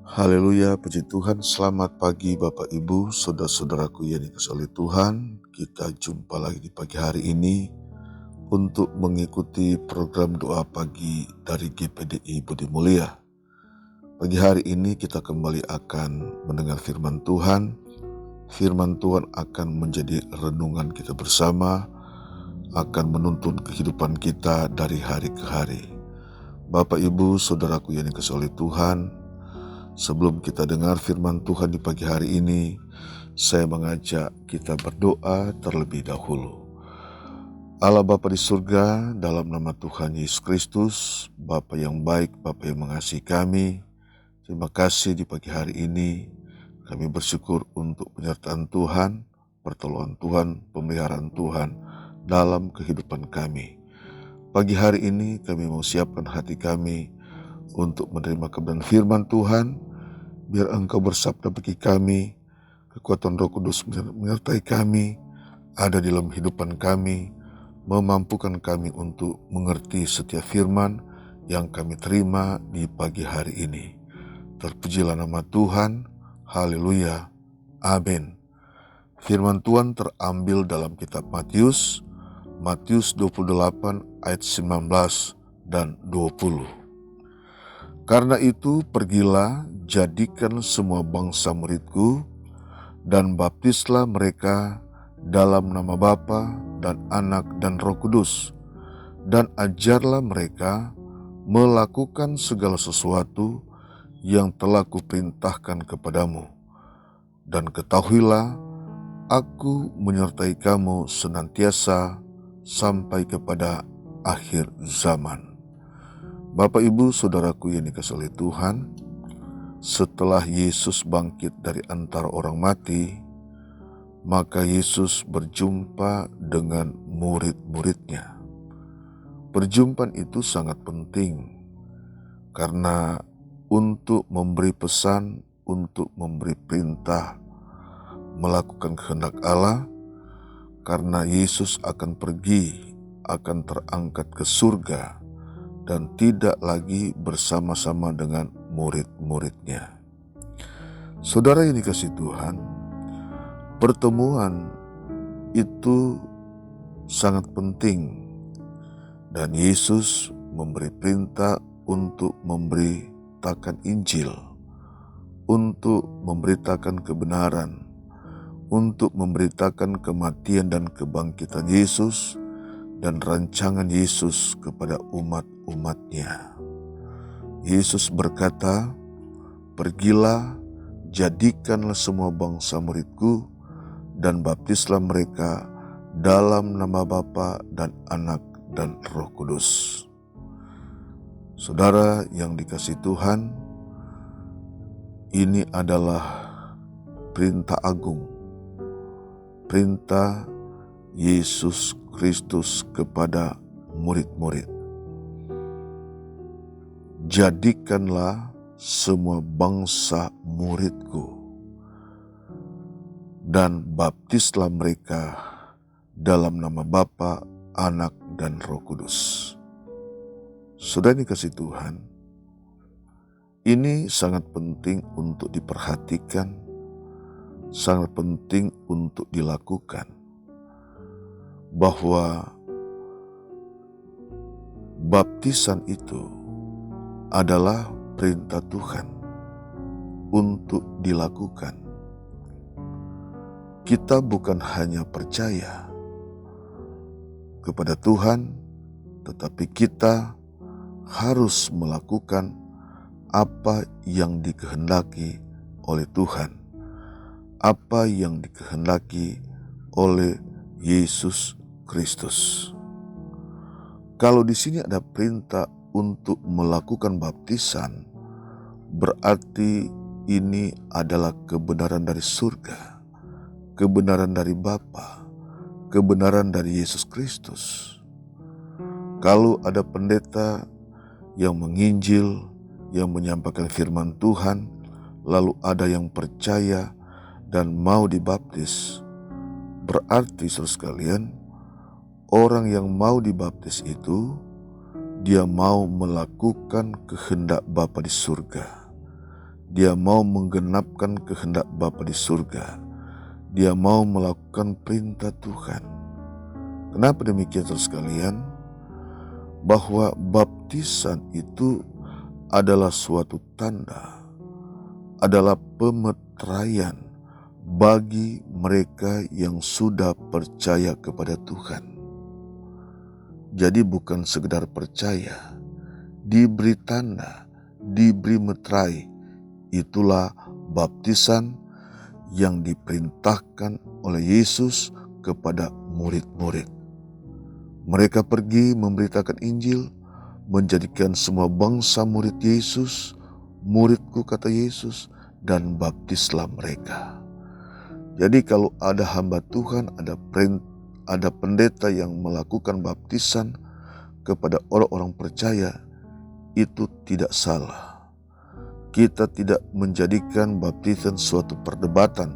Haleluya, puji Tuhan. Selamat pagi Bapak Ibu, saudara-saudaraku yang dikasihi oleh Tuhan. Kita jumpa lagi di pagi hari ini untuk mengikuti program doa pagi dari GPDI Budi Mulia. Pagi hari ini kita kembali akan mendengar firman Tuhan. Firman Tuhan akan menjadi renungan kita bersama, akan menuntun kehidupan kita dari hari ke hari. Bapak Ibu, saudaraku yang dikasihi oleh Tuhan, sebelum kita dengar firman Tuhan di pagi hari ini, saya mengajak kita berdoa terlebih dahulu. Allah Bapa di surga, dalam nama Tuhan Yesus Kristus, Bapa yang baik, Bapa yang mengasihi kami, terima kasih di pagi hari ini. Kami bersyukur untuk penyertaan Tuhan, pertolongan Tuhan, pemeliharaan Tuhan dalam kehidupan kami. Pagi hari ini kami mau siapkan hati kami untuk menerima kebenaran firman Tuhan. Biar Engkau bersabda bagi kami, kekuatan Roh Kudus menyertai kami, ada di dalam kehidupan kami, memampukan kami untuk mengerti setiap firman yang kami terima di pagi hari ini. Terpujilah nama Tuhan, haleluya, amin. Firman Tuhan terambil dalam kitab Matius 28 ayat 19 dan 20. Karena itu pergilah, jadikan semua bangsa muridku, dan baptislah mereka dalam nama Bapa dan Anak dan Roh Kudus, dan ajarlah mereka melakukan segala sesuatu yang telah kuperintahkan kepadamu. Dan ketahuilah, aku menyertai kamu senantiasa sampai kepada akhir zaman. Bapak Ibu saudaraku yang dikasihi oleh Tuhan, setelah Yesus bangkit dari antara orang mati, maka Yesus berjumpa dengan murid-muridnya. Perjumpaan itu sangat penting karena untuk memberi pesan, untuk memberi perintah, melakukan kehendak Allah, karena Yesus akan pergi, akan terangkat ke surga, dan tidak lagi bersama-sama dengan murid-muridnya. Saudara yang dikasihi Tuhan, pertemuan itu sangat penting dan Yesus memberi perintah untuk memberitakan Injil, untuk memberitakan kebenaran, untuk memberitakan kematian dan kebangkitan Yesus dan rancangan Yesus kepada umat-umatnya. Yesus berkata, pergilah, jadikanlah semua bangsa muridku, dan baptislah mereka dalam nama Bapa dan Anak dan Roh Kudus. Saudara yang dikasihi Tuhan, ini adalah perintah agung, perintah Yesus Kristus kepada murid-murid. Jadikanlah semua bangsa muridku, dan baptislah mereka dalam nama Bapa, Anak, dan Roh Kudus. Saudara dikasihi Tuhan, ini sangat penting untuk diperhatikan, sangat penting untuk dilakukan, bahwa baptisan itu adalah perintah Tuhan untuk dilakukan. Kita bukan hanya percaya kepada Tuhan, tetapi kita harus melakukan apa yang dikehendaki oleh Tuhan, apa yang dikehendaki oleh Yesus Kristus. Kalau di sini ada perintah untuk melakukan baptisan, berarti ini adalah kebenaran dari surga, kebenaran dari Bapa, kebenaran dari Yesus Kristus. Kalau ada pendeta yang menginjil, yang menyampaikan firman Tuhan, lalu ada yang percaya dan mau dibaptis, berarti saudara sekalian, orang yang mau dibaptis itu, dia mau melakukan kehendak Bapa di surga. Dia mau menggenapkan kehendak Bapa di surga. Dia mau melakukan perintah Tuhan. Kenapa demikian saudara sekalian? Bahwa baptisan itu adalah suatu tanda, adalah pemeteraian bagi mereka yang sudah percaya kepada Tuhan. Jadi bukan sekedar percaya, diberi tanda, diberi meterai. Itulah baptisan yang diperintahkan oleh Yesus kepada murid-murid. Mereka pergi memberitakan Injil, menjadikan semua bangsa murid Yesus. Muridku, kata Yesus, dan baptislah mereka. Jadi kalau ada hamba Tuhan, ada pendeta yang melakukan baptisan kepada orang-orang percaya, itu tidak salah. Kita tidak menjadikan baptisan suatu perdebatan,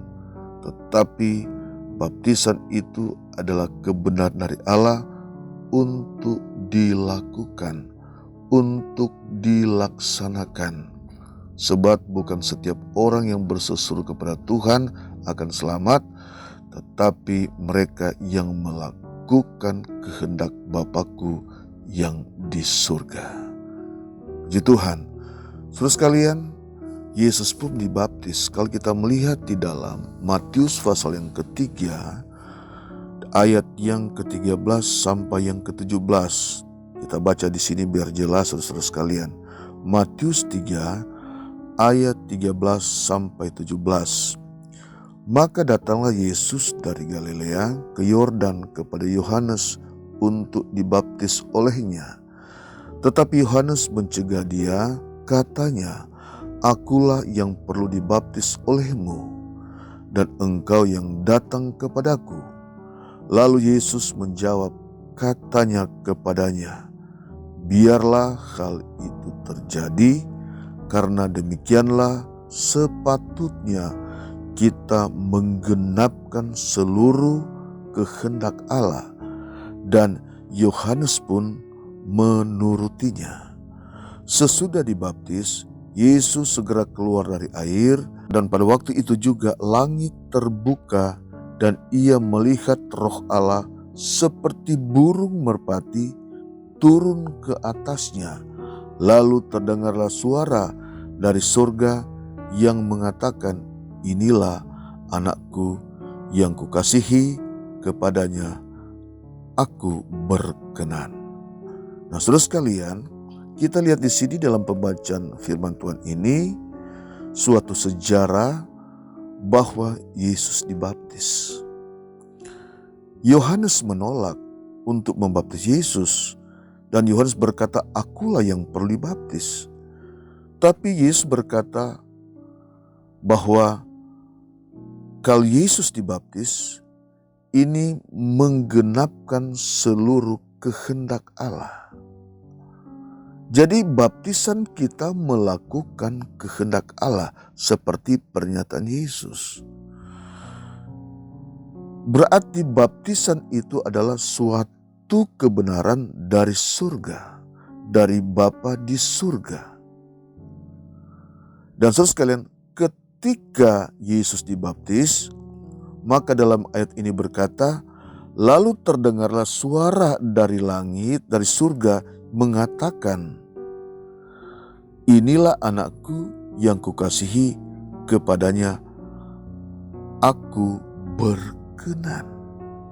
tetapi baptisan itu adalah kebenaran dari Allah untuk dilakukan, untuk dilaksanakan. Sebab bukan setiap orang yang berseru kepada Tuhan akan selamat, tetapi mereka yang melakukan kehendak Bapakku yang di surga. Puji Tuhan. Saudara sekalian, Yesus pun dibaptis. Kalau kita melihat di dalam Matius pasal yang ketiga, ayat yang ke-13 sampai yang ke-17. Kita baca di sini biar jelas saudara sekalian. Matius 3 ayat 13 sampai 17. Maka datanglah Yesus dari Galilea ke Yordan kepada Yohanes untuk dibaptis olehnya. Tetapi Yohanes mencegah dia, katanya, "Akulah yang perlu dibaptis olehmu, dan engkau yang datang kepadaku." Lalu Yesus menjawab, katanya kepadanya, "Biarlah hal itu terjadi, karena demikianlah sepatutnya kita menggenapkan seluruh kehendak Allah." Dan Yohanes pun menurutinya. Sesudah dibaptis, Yesus segera keluar dari air, dan pada waktu itu juga langit terbuka dan ia melihat Roh Allah seperti burung merpati turun ke atasnya. Lalu terdengarlah suara dari surga yang mengatakan, "Inilah anakku yang kukasihi, kepadanya aku berkenan." Nah, saudara sekalian, kita lihat di sini dalam pembacaan firman Tuhan ini suatu sejarah bahwa Yesus dibaptis. Yohanes menolak untuk membaptis Yesus, dan Yohanes berkata, "Akulah yang perlu dibaptis." Tapi Yesus berkata bahwa kalau Yesus dibaptis, ini menggenapkan seluruh kehendak Allah. Jadi baptisan kita melakukan kehendak Allah seperti pernyataan Yesus. Berarti baptisan itu adalah suatu kebenaran dari surga, dari Bapa di surga. Dan saudara sekalian, ketika Yesus dibaptis, maka dalam ayat ini berkata, lalu terdengarlah suara dari langit, dari surga mengatakan, "Inilah anakku yang kukasihi, kepadanya aku berkenan."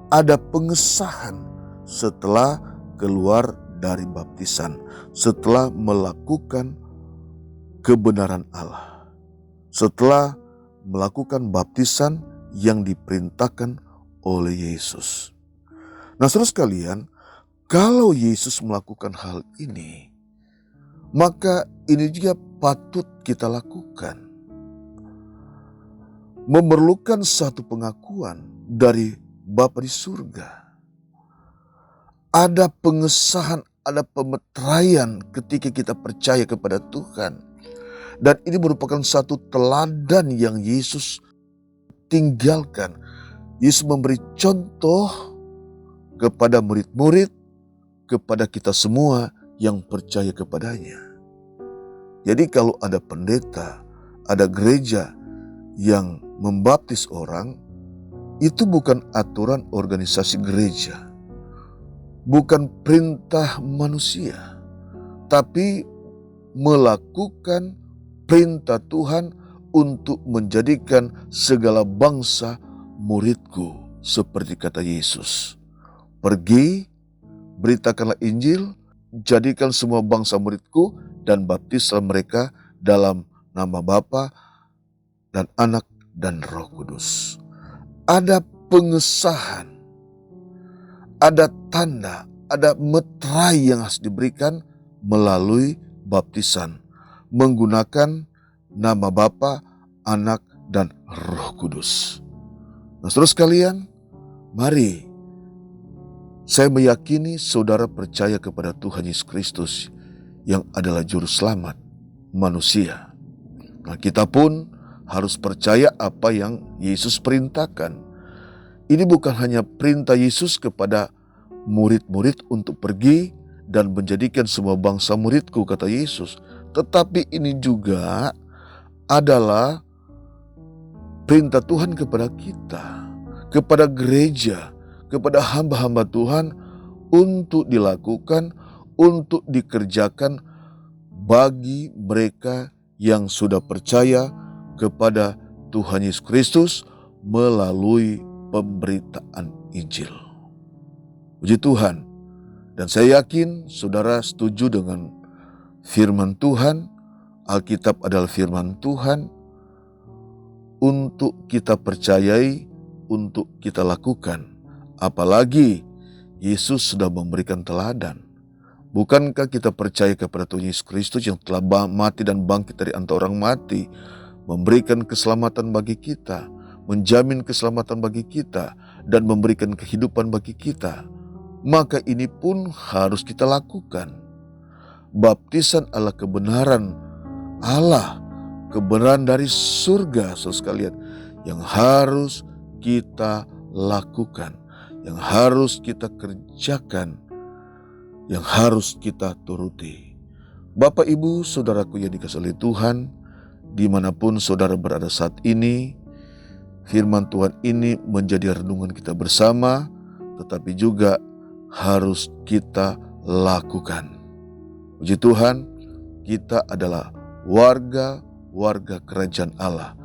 Ada pengesahan setelah keluar dari baptisan, setelah melakukan kebenaran Allah, setelah melakukan baptisan yang diperintahkan oleh Yesus. Nah, saudara sekalian, kalau Yesus melakukan hal ini, maka ini juga patut kita lakukan. Memerlukan satu pengakuan dari Bapa di surga. Ada pengesahan, ada pemeteraian ketika kita percaya kepada Tuhan. Dan ini merupakan satu teladan yang Yesus tinggalkan. Yesus memberi contoh kepada murid-murid, kepada kita semua yang percaya kepadanya. Jadi kalau ada pendeta, ada gereja yang membaptis orang, itu bukan aturan organisasi gereja, bukan perintah manusia, tapi melakukan perintah Tuhan untuk menjadikan segala bangsa muridku, seperti kata Yesus. Pergi, beritakanlah Injil, jadikan semua bangsa muridku, dan baptislah mereka dalam nama Bapa dan Anak dan Roh Kudus. Ada pengesahan, ada tanda, ada meterai yang harus diberikan melalui baptisan, menggunakan nama Bapa, Anak, dan Roh Kudus. Nah, saudara sekalian, mari saya meyakini saudara percaya kepada Tuhan Yesus Kristus yang adalah juru selamat manusia. Nah, kita pun harus percaya apa yang Yesus perintahkan. Ini bukan hanya perintah Yesus kepada murid-murid untuk pergi dan menjadikan semua bangsa muridku, kata Yesus. Tetapi ini juga adalah perintah Tuhan kepada kita, kepada gereja, kepada hamba-hamba Tuhan untuk dilakukan, untuk dikerjakan bagi mereka yang sudah percaya kepada Tuhan Yesus Kristus melalui pemberitaan Injil. Puji Tuhan. Dan saya yakin saudara setuju dengan firman Tuhan. Alkitab adalah firman Tuhan untuk kita percayai, untuk kita lakukan. Apalagi Yesus sudah memberikan teladan. Bukankah kita percaya kepada Tuhan Yesus Kristus yang telah mati dan bangkit dari antara orang mati, memberikan keselamatan bagi kita, menjamin keselamatan bagi kita, dan memberikan kehidupan bagi kita? Maka ini pun harus kita lakukan. Baptisan adalah kebenaran Allah, kebenaran dari surga, saudara sekalian, yang harus kita lakukan, yang harus kita kerjakan, yang harus kita turuti. Bapak, Ibu, saudaraku yang dikasihi oleh Tuhan, dimanapun saudara berada saat ini, firman Tuhan ini menjadi renungan kita bersama, tetapi juga harus kita lakukan. Puji Tuhan, kita adalah warga kerajaan Allah,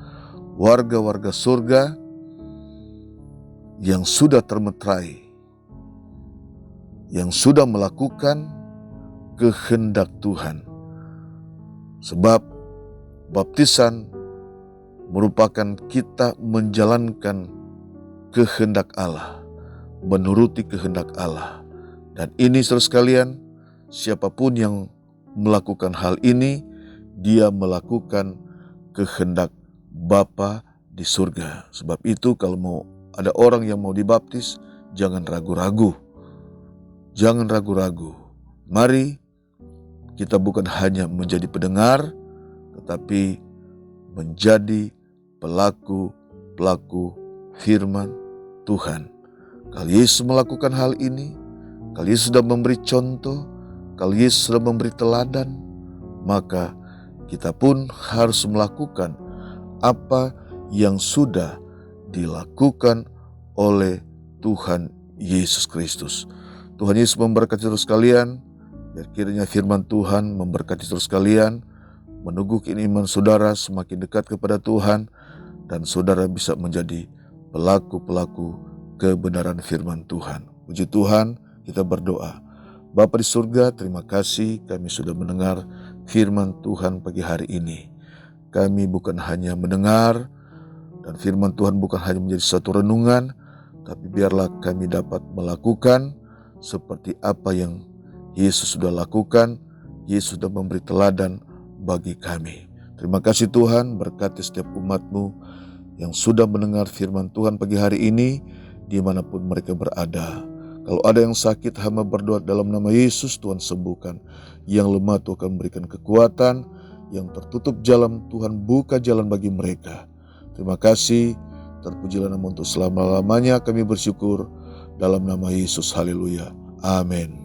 warga surga yang sudah termeterai, yang sudah melakukan kehendak Tuhan. Sebab baptisan merupakan kita menjalankan kehendak Allah, menuruti kehendak Allah. Dan ini saudara sekalian, siapapun yang melakukan hal ini, dia melakukan kehendak Bapa di surga. Sebab itu kalau mau ada orang yang mau dibaptis, jangan ragu-ragu. Jangan ragu-ragu. Mari kita bukan hanya menjadi pendengar, tetapi menjadi pelaku firman Tuhan. Kalau Yesus melakukan hal ini, kalau Yesus sudah memberi contoh, kalau Yesus sudah memberi teladan, maka kita pun harus melakukan apa yang sudah dilakukan oleh Tuhan Yesus Kristus. Tuhan Yesus memberkati saudara sekalian. Biar kiranya firman Tuhan memberkati saudara sekalian, meneguhkan iman saudara semakin dekat kepada Tuhan, dan saudara bisa menjadi pelaku-pelaku kebenaran firman Tuhan. Puji Tuhan, kita berdoa. Bapa di surga, terima kasih kami sudah mendengar firman Tuhan pagi hari ini. Kami bukan hanya mendengar, dan firman Tuhan bukan hanya menjadi satu renungan, tapi biarlah kami dapat melakukan seperti apa yang Yesus sudah lakukan. Yesus sudah memberi teladan bagi kami. Terima kasih Tuhan, berkati setiap umat-Mu yang sudah mendengar firman Tuhan pagi hari ini, dimanapun mereka berada. Kalau ada yang sakit, hamba berdoa dalam nama Yesus, Tuhan sembuhkan. Yang lemah Tuhan berikan kekuatan, yang tertutup jalan Tuhan buka jalan bagi mereka. Terima kasih, terpujilah nama untuk selama-lamanya kami bersyukur dalam nama Yesus, haleluya, amin.